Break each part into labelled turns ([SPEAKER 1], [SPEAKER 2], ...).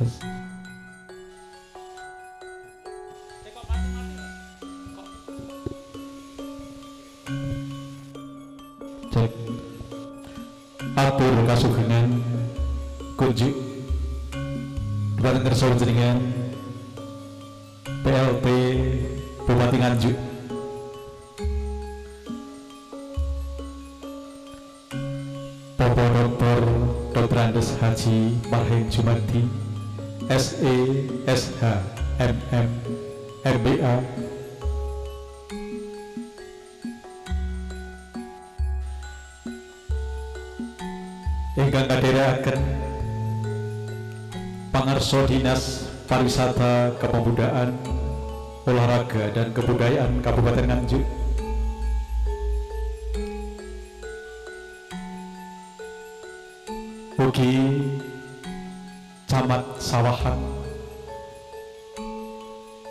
[SPEAKER 1] Terus cek atur kasugengan kunjuk bareng kersa jenengan PLT Bupati Nganjuk Bapak Dr. Dr. Andes Haji Marhem Jumadi SE SH MM MBA ingkang kadherekaken Pangarso Dinas Pariwisata Kepemudaan Olahraga dan Kebudayaan Kabupaten Nganjuk, ugi Camat Sawahan,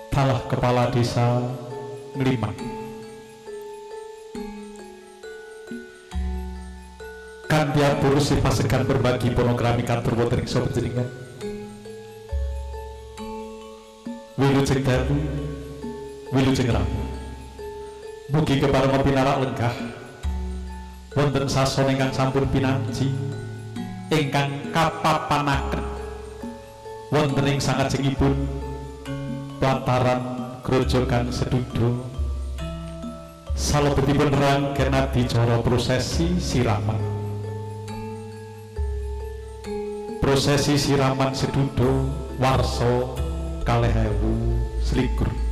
[SPEAKER 1] Talah Kepala Desa Ngeliman, kanthi purus sipasekan berbagi pornografi kantor wonten ing saben jenengan wilujeng dalu wilujeng ramu mugi kepareng pinarak lenggah wonten sasana ingkang sampun pinanji ingkang kapapanaken wonten ing sangajengipun plantaran grojogan Sedudo salebetipun rangken adicara prosesi siraman. Prosesi siraman Sedudo warsa 2021.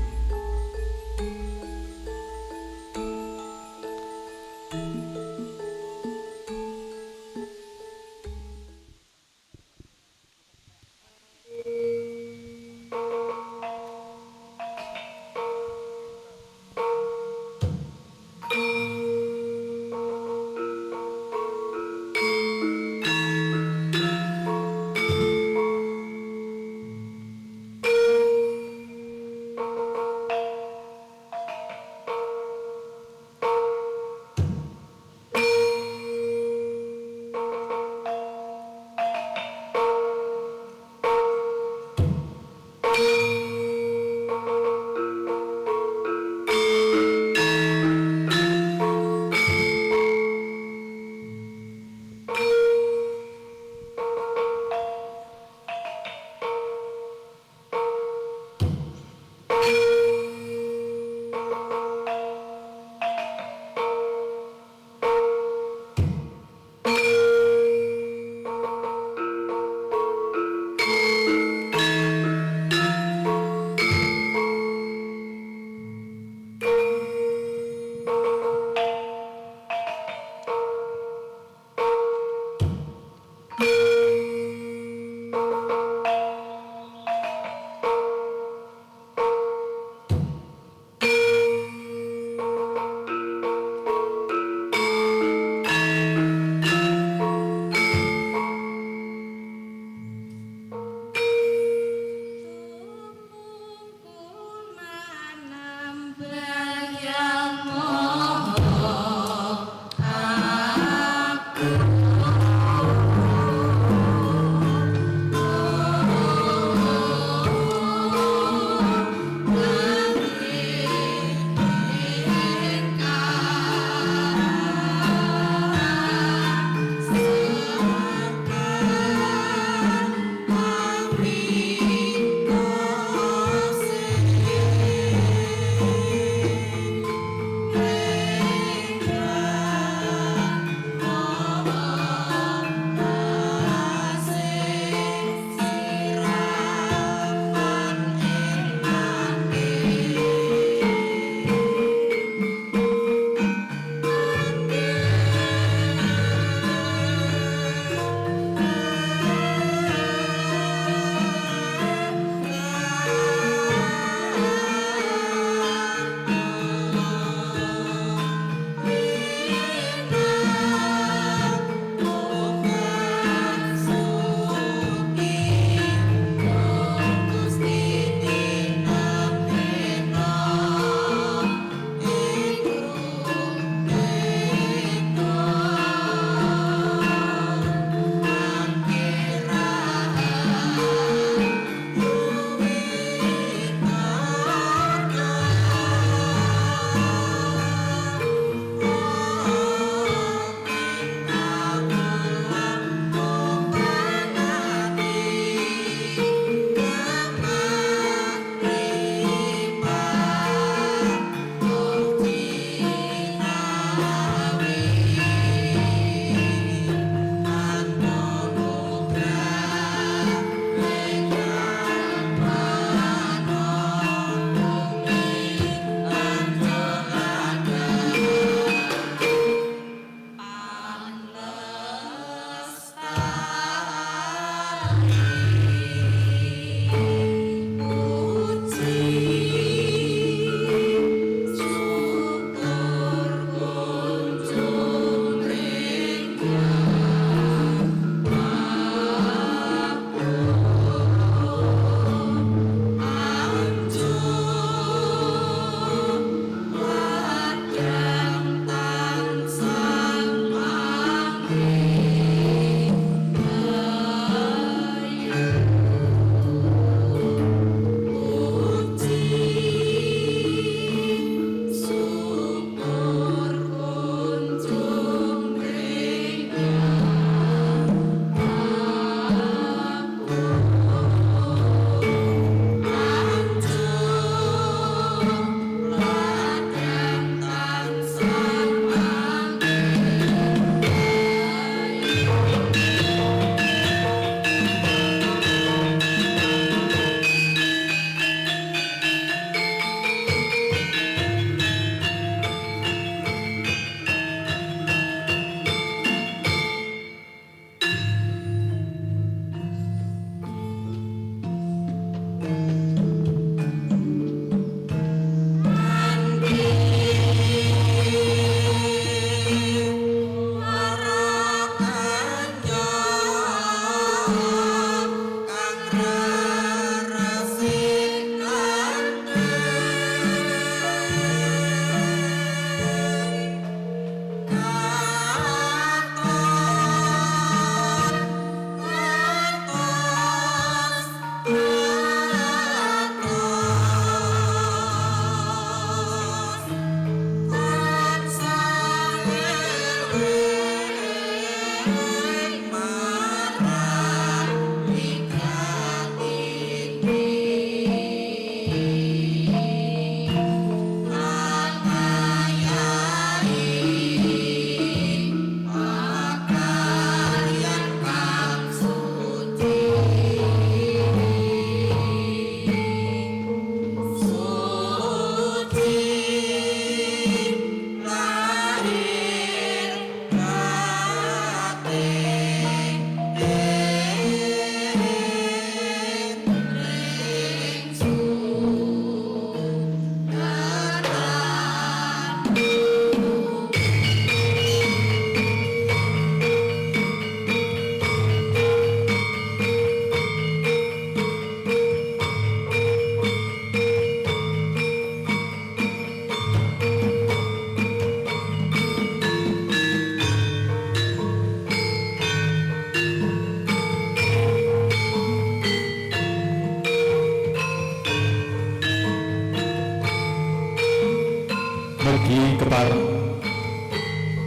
[SPEAKER 1] Mugi kepareng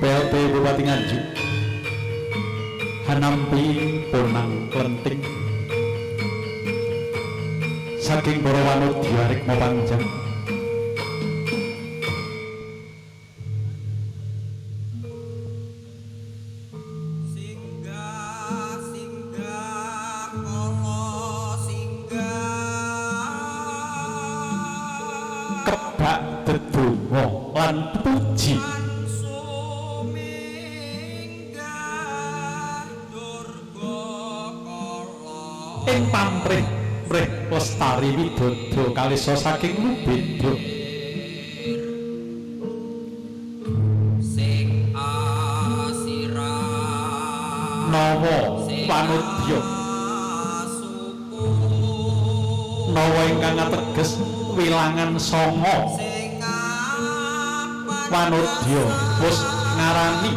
[SPEAKER 1] PLT Bupati Nganjuk hanampi ponang klenting saking para wanodya rikma panjang kebak dedonga lan puji ing pamrih mrih lestari widodo kalisa saking lubeda sing asira nawa panudya nawa ingkang ateges wilangan sanga wanudya wis ngarani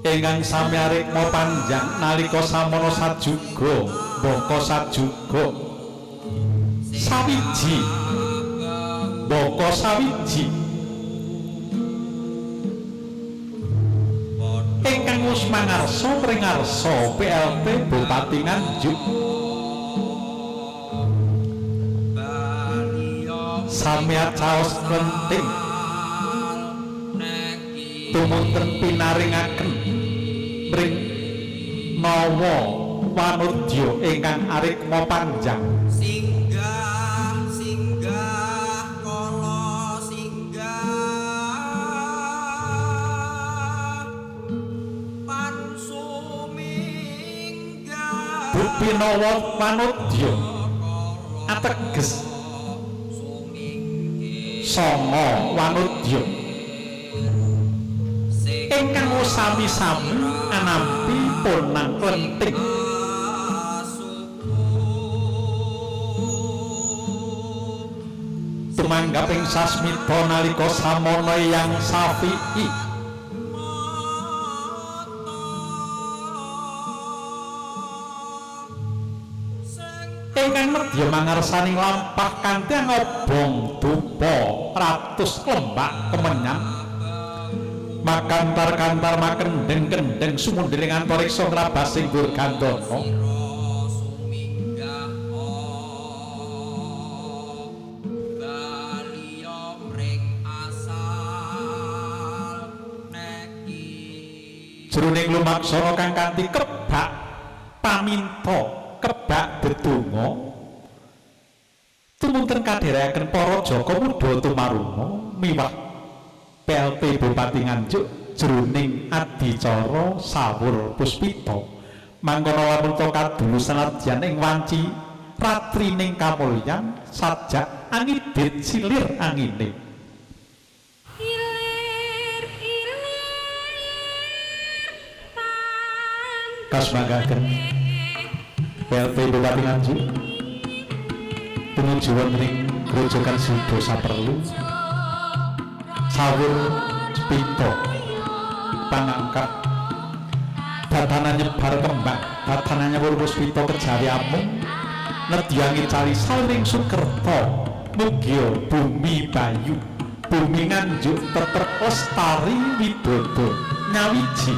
[SPEAKER 1] ingkang sami rikma panjang nalika samana sajuga baka sajuga sawiji baka sawiji ingkang wis mangarsa pringarsa PLT Bupati Nganjuk sami caos klenting tumunten pinaringaken mring nawa wanudya ingkang arikma panjang singgah singgah kala singgah pansumingga bukti nawa wanudya ateges sanga wanudya ingkang sami-sami anampi ponang klenting tumanggaping sasmita nalika samana yang Syafi'i ingkang nedya mangarsaning lampah kanthi ngobong dupa ratus lembak kemenyang makantar-kantar makendeng-kendeng sumundhing antariksa ngrabasing gur gandana jroning lumaksana kang kanthi kebak paminta kebak dedonga tumunten kadherekaken para Jaka Muda tumaruna miwah PLT Bupati Nganjuk jroning adicara sawur puspita mangkono lamun to kadulu sanadyan ing wanci ratrining kamulyan sajak angidit silir angine kasmanggaken PLT Bupati Nganjuk tumuju wonten grojogan Sido Saperlu sawur spito pangangkat datanan nyebar kembang datanan nyawur puspita kejawi amung nedyangi cari saling sukerta mugia bumi bayu bumi Nganjuk tetep lestari widodo nyawiji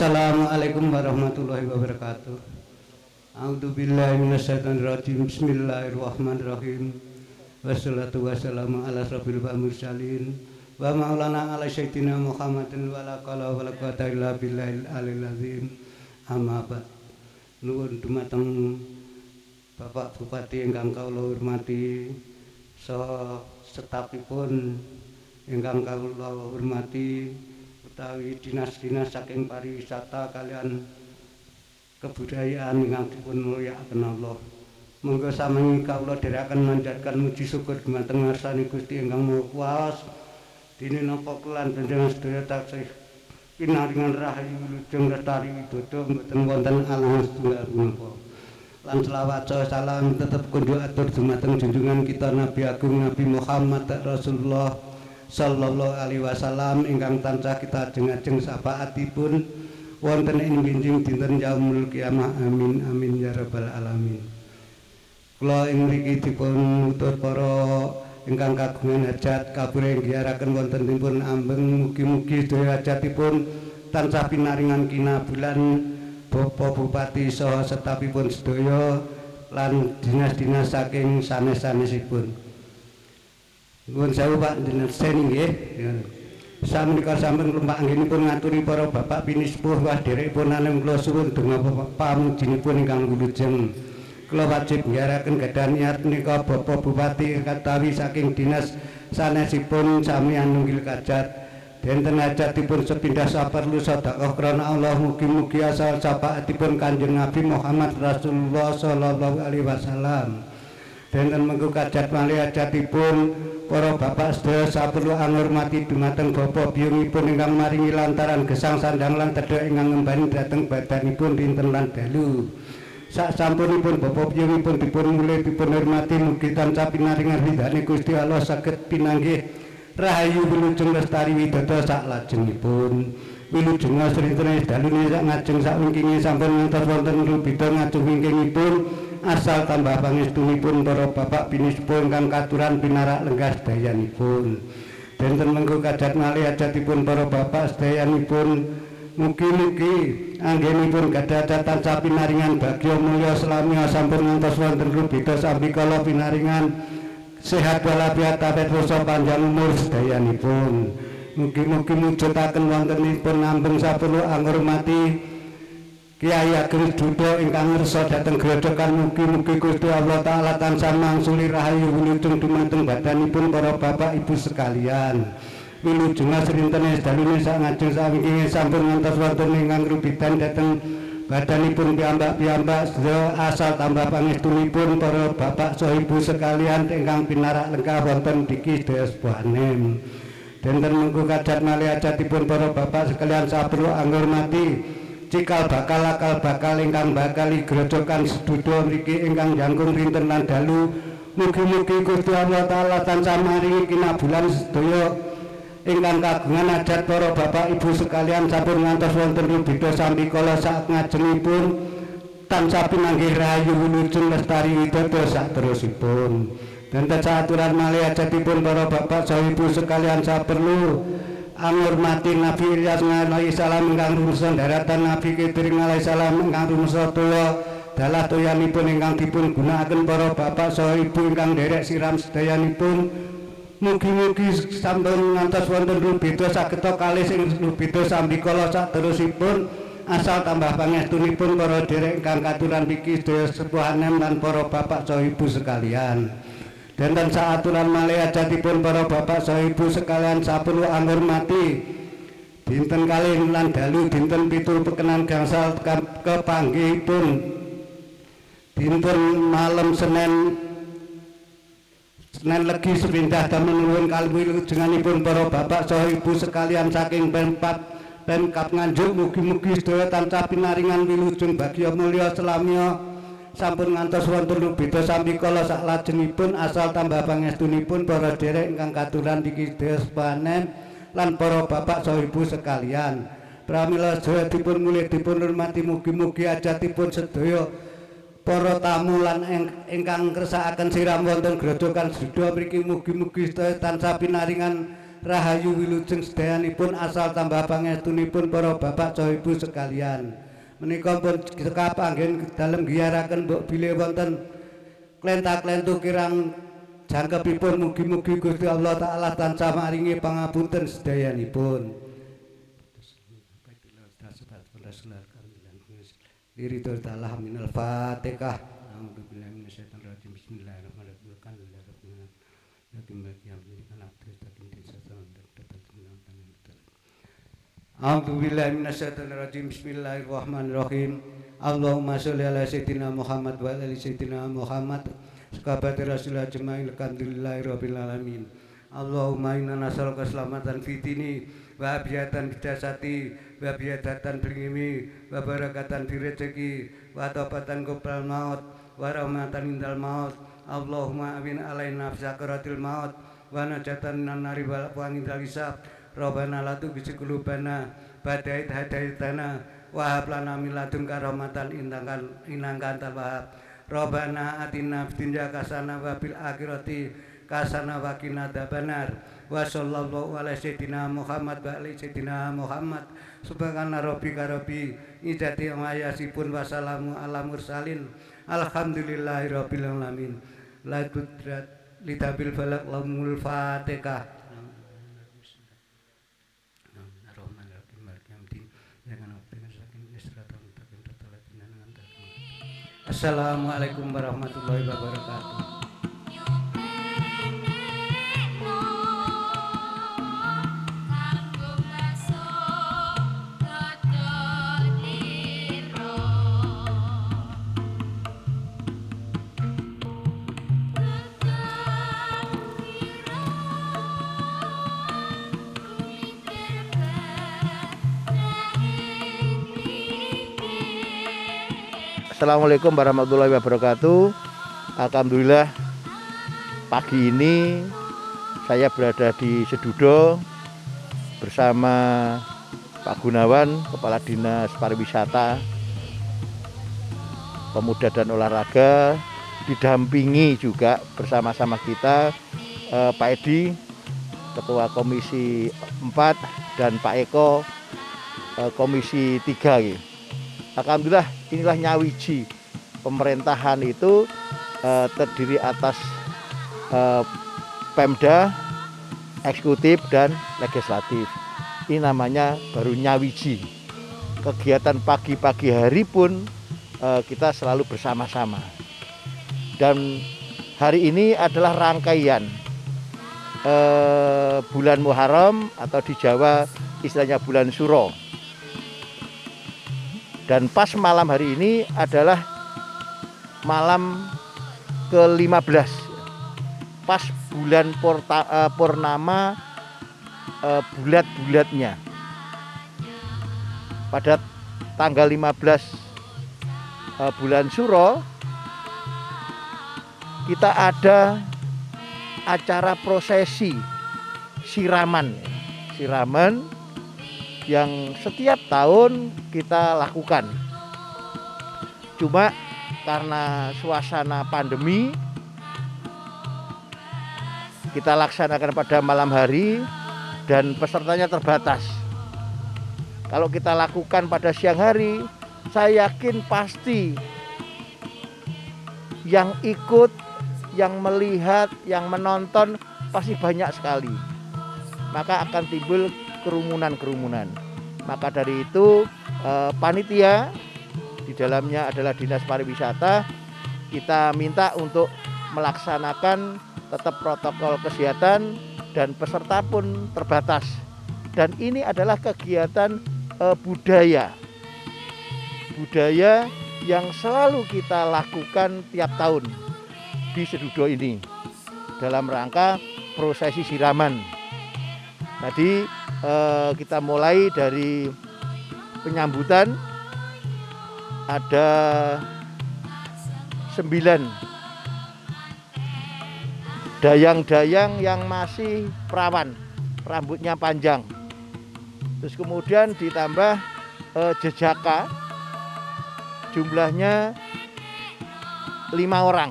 [SPEAKER 2] Assalamualaikum warahmatullahi wabarakatuh. A'udzubillahi minasyaitonirrajim. Bismillahirrahmanirrahim. Wassalatu wassalamu ala asrofil mursalin wa maulana ala sayyidina Muhammadin wa la qala wa la quwata illa billahil aliyil azim. Amma ba'd. Nuwun dumateng Bapak Bupati ingkang kawula hormati saha setapipun ingkang kawula hormati utawi dinas-dinas saking pariwisata kalian kebudayaan ingkang dipun mulyakaken Allah. Monggo sami kawula dherekaken manjatkan muji syukur dumateng ngarsane Gusti ingkang Maha Kuwasa. Dene napa kelan panjenengan sedaya taksih pinaringan rahayu wilujeng lestari widodo mboten wonten alangan setunggal punapa. Lan selawat salam tetep kunjuk atur dumateng junjungan kita Nabi Agung Nabi Muhammad Rasulullah sallallahu alaihi wasallam ingkang tansah kita ajeng-ajeng syafaatipun wonten ing benjing dinten yaumul kiamah. Amin amin ya rabbal alamin. Kula ing mriki dipun utus para ingkang kagungan hajat kabeh nggiharaken wonten dipun ambeng mugi-mugi sedaya hajatipun tansah pinaringan kinabulan Bapak Bupati saha setapipun sedaya lan dinas-dinas saking sanes-sanesipun. Nuwun sewu Pak Dinesen nggih. Samenika sampun lumpak anggenipun ngaturi para bapak pinisepuh wah dherekipun anem kula suwun donga pamujinipun ingkang wilujeng. Kula wajib nggiharaken gadhah niat menika Bapak Bupati katawi saking dinas sanesipun sami anunggil kajat. Denten hajatipun sepindah saperlu sedekah krana Allah mugi-mugi asal syafaatipun Kanjeng Nabi Muhammad Rasulullah sallallahu alaihi wasallam. Denten mengko kajat malih hajatipun para bapak sedaya saperlu anghormati dumateng bapak biyungipun ingkang maringi lantaran gesang sandang lan tedhek ingkang ngembani dhateng badanipun dinten lan dalu. Sak sampunipun bapak biyungipun dipun mulih dipun hormati mugi tansah pinaringan ridhane Gusti Allah saged pinanggih rahayu wilujeng lestari widodo sak lajengipun. Wilujeng srinten dalune sak ngajeng sak wingkinge sampun ngantos wonten rubida ngajeng wingkingipun asal tambah pangestunipun para bapak pinisepuh ingkang katuran pinarak lenggah sedayanipun. Denten mengko kajat malih hajatipun para bapak sedayanipun mugi-mugi anggenipun gadhah tansah pinaringan bagya mulya selami sampun ngantos wonten rubida sambikala pinaringan sehat walafiat awet rasa panjang umur sedayanipun. Mugi-mugi mujudaken wontenipun ambeng saperlu anghormati Kiai Ageng Dudo ingkang ngersa dhateng grojokan mugi-mugi Gusti Allah taala tansah mangsuli rahayu wilujeng dumateng badanipun para bapak ibu sekalian. Wilujeng srinten dalune sak ngajeng sawingking sampun ngantos wonten ingkang rubidan dhateng badanipun piyambak-piyambak sedaya asal tambah pangestunipun para bapak saha ibu sekalian ingkang pinarak lengkap wonten diki sedaya sepuhanem. Denten mengko kajat malih hajatipun para bapak sekalian saperlu anghormati cikal bakal ingkang bakali grojokan sedoyo mriki ingkang jangkung dinten lan dalu. Mugi-mugi Gusti Allah taala tansah maringi kinabulan sedaya ingkang kagungan hajat para bapak ibu sekalian sampun ngantos wonten rubida sambikala sak ngajengipun tansah pinanggih rahayu wilujeng lestari widodo saterusipun. Denten saaturan malih hajatipun para bapak saha ibu sekalian saperlu anghormati Nabi Ilyas alaihi salam ingkang rumsa daratan Nabi Khidir alaihi salam ingkang rumsa tuwa dalah toyanipun ingkang dipun gunakaken para bapak saha ibu ingkang nderek siram sedayanipun. Mugi-mugi sampun ngantos wonten rubida sageta kalih sing rubida sambikala saterusipun asal tambah pangestunipun para derek ingkang katuran niki sedaya sepuhanem lan para bapak saha ibu sekalian. Denten saaturan malih hajatipun para bapak saha ibu sekalian saperlu anghormati dinten kalih lan dalu dinten 7 pekenan gangsal kepanggihipun dinten malam Senin Legi sepindah damel nuwun kawilujenganipun para bapak saha ibu sekalian saking Pemkab Nganjuk. Mugi-mugi sedaya tansah pinaringan wilujeng bagya mulya selamiya sampun ngantos wonten rubida sambikala saklajengipun asal tambah pangestunipun para derek ingkang katuran niki sedaya sepanen lan para bapak saha ibu sekalian. Pramila sedaya dipun mulih dipun hormati mugi-mugi hajatipun sedaya para tamu lan ingkang kersakaken siram wonten grojokan sedaya mriki mugi-mugi sedaya tansah pinaringan rahayu wilujeng sedayanipun asal tambah pangestunipun para bapak saha ibu sekalian. Menika pun sekap anggen dalem giyaraken mbok bilih wonten klenta-klentu kirang jangkepipun mugi-mugi Gusti Allah taala tansah maringi pangapunten sedayanipun. Diri ta'ala minal Fatihah. A'udzubillahi minasyaitonir rajim. Bismillahirrahmanirrahim. A'udzubillahi minasyaitonir rajim. Bismillahirrahmanirrahim. Allahumma sholli ala sayyidina Muhammad wa ala sayyidina Muhammad. Sekabati Rasulullah jemail alhamdulillahirabbil alamin. Allahumma inna nas'aluka keselamatan fitini wa abiyatan bidasati wa abiyatan bilimi wa barakatan birezeki wa tobatan qabla maut wa rahmatan indal maut. Allahumma amin alaina fi sakaratil maut wa najatan minan nari wa indal hisab. Rabbana la tuzigh qulubana ba'da idh hadaitana wa hab lana min ladunka rahmatan innaka antal wahhab. Rabbana atina fid dunya hasanah wa fil akhirati kasana wa qina adzabannar. Wa sallallahu ala sayyidina Muhammad wa ala sayyidina Muhammad. Subhana rabbika rabbil izzati amma yasifun wa salamun ala mursalin alhamdulillahi rabbil alamin. La qudrat litabil falaq lamul Fatihah. Assalamualaikum warahmatullahi wabarakatuh.
[SPEAKER 3] Assalamualaikum warahmatullahi wabarakatuh. Alhamdulillah pagi ini saya berada di Sedudo bersama Pak Gunawan, Kepala Dinas Pariwisata, Pemuda dan Olahraga, didampingi juga bersama-sama kita Pak Edi, Ketua Komisi 4, dan Pak Eko, Komisi 3 gitu. Alhamdulillah inilah nyawiji pemerintahan itu terdiri atas Pemda, eksekutif dan legislatif. Ini namanya baru nyawiji. Kegiatan pagi-pagi hari pun kita selalu bersama-sama. Dan hari ini adalah rangkaian bulan Muharram atau di Jawa istilahnya bulan Suro. Dan pas malam hari ini adalah malam ke-15, pas bulan purnama bulat-bulatnya. Pada tanggal 15 bulan Suro kita ada acara prosesi siraman yang setiap tahun kita lakukan. Cuma karena suasana pandemi kita laksanakan pada malam hari dan pesertanya terbatas. Kalau kita lakukan pada siang hari, saya yakin pasti yang ikut, yang melihat, yang menonton pasti banyak sekali. Maka akan timbul kerumunan. Maka dari itu panitia, di dalamnya adalah Dinas Pariwisata, kita minta untuk melaksanakan tetap protokol kesehatan dan peserta pun terbatas. Dan ini adalah kegiatan budaya yang selalu kita lakukan tiap tahun di Sedudo ini dalam rangka prosesi siraman. Tadi kita mulai dari penyambutan, ada 9 dayang-dayang yang masih perawan, rambutnya panjang. Terus kemudian ditambah jejaka, jumlahnya 5 orang.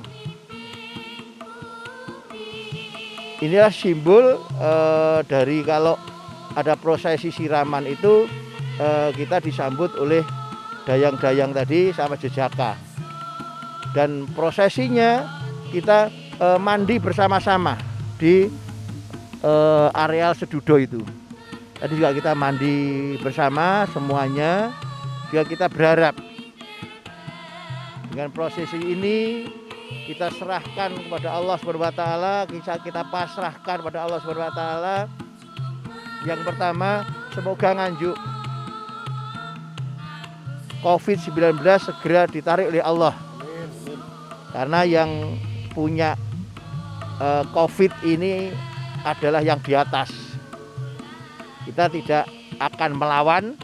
[SPEAKER 3] inilah simbol dari kalau ada prosesi siraman itu kita disambut oleh dayang-dayang tadi sama jejaka. Dan prosesinya kita mandi bersama-sama di areal Sedudo itu. Tadi juga kita mandi bersama semuanya. Juga kita berharap dengan prosesi ini kita serahkan kepada Allah Subhanahu wa taala, kita pasrahkan kepada Allah Subhanahu wa taala. Yang pertama, semoga Nganjuk COVID-19 segera ditarik oleh Allah. Karena yang punya COVID ini adalah yang di atas. Kita tidak akan melawan,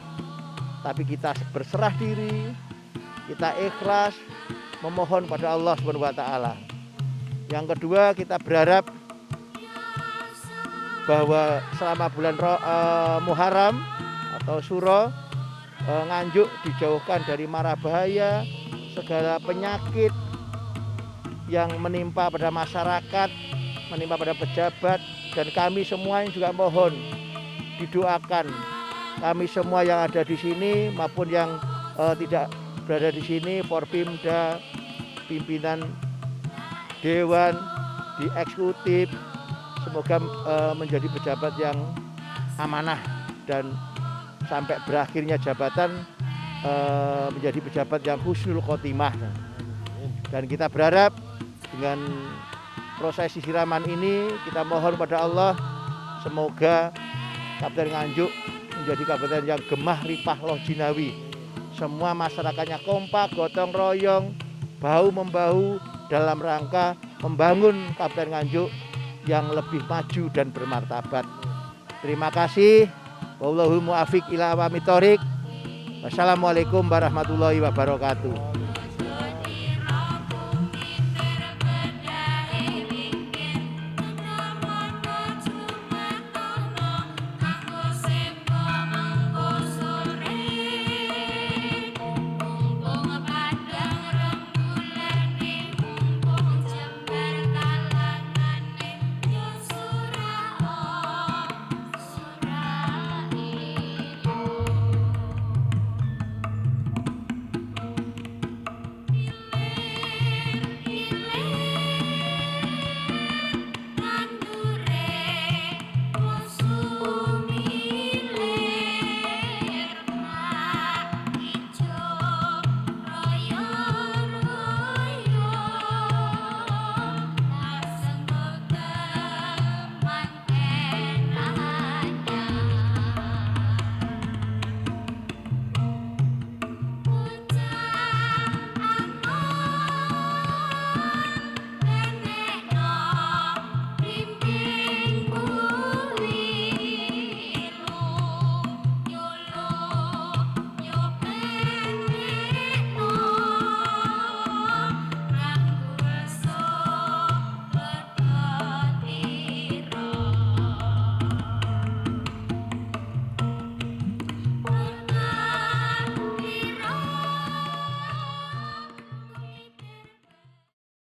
[SPEAKER 3] tapi kita berserah diri, kita ikhlas memohon pada Allah Subhanahu wa taala. Yang kedua, kita berharap bahwa selama bulan Muharram atau Suro, Nganjuk dijauhkan dari mara bahaya, segala penyakit yang menimpa pada masyarakat, menimpa pada pejabat, dan kami semua yang juga mohon didoakan. Kami semua yang ada di sini maupun yang tidak berada di sini, Forpimda, pimpinan dewan, di eksekutif, semoga menjadi pejabat yang amanah dan sampai berakhirnya jabatan menjadi pejabat yang husnul khotimah. Dan kita berharap dengan prosesi siraman ini kita mohon pada Allah semoga Kabupaten Nganjuk menjadi kabupaten yang gemah ripah loh jinawi. Semua masyarakatnya kompak, gotong royong, bahu membahu dalam rangka membangun Kabupaten Nganjuk yang lebih maju dan bermartabat. Terima kasih. Wallahul muwaffiq ila aqwamit thoriq. Wassalamualaikum warahmatullahi wabarakatuh.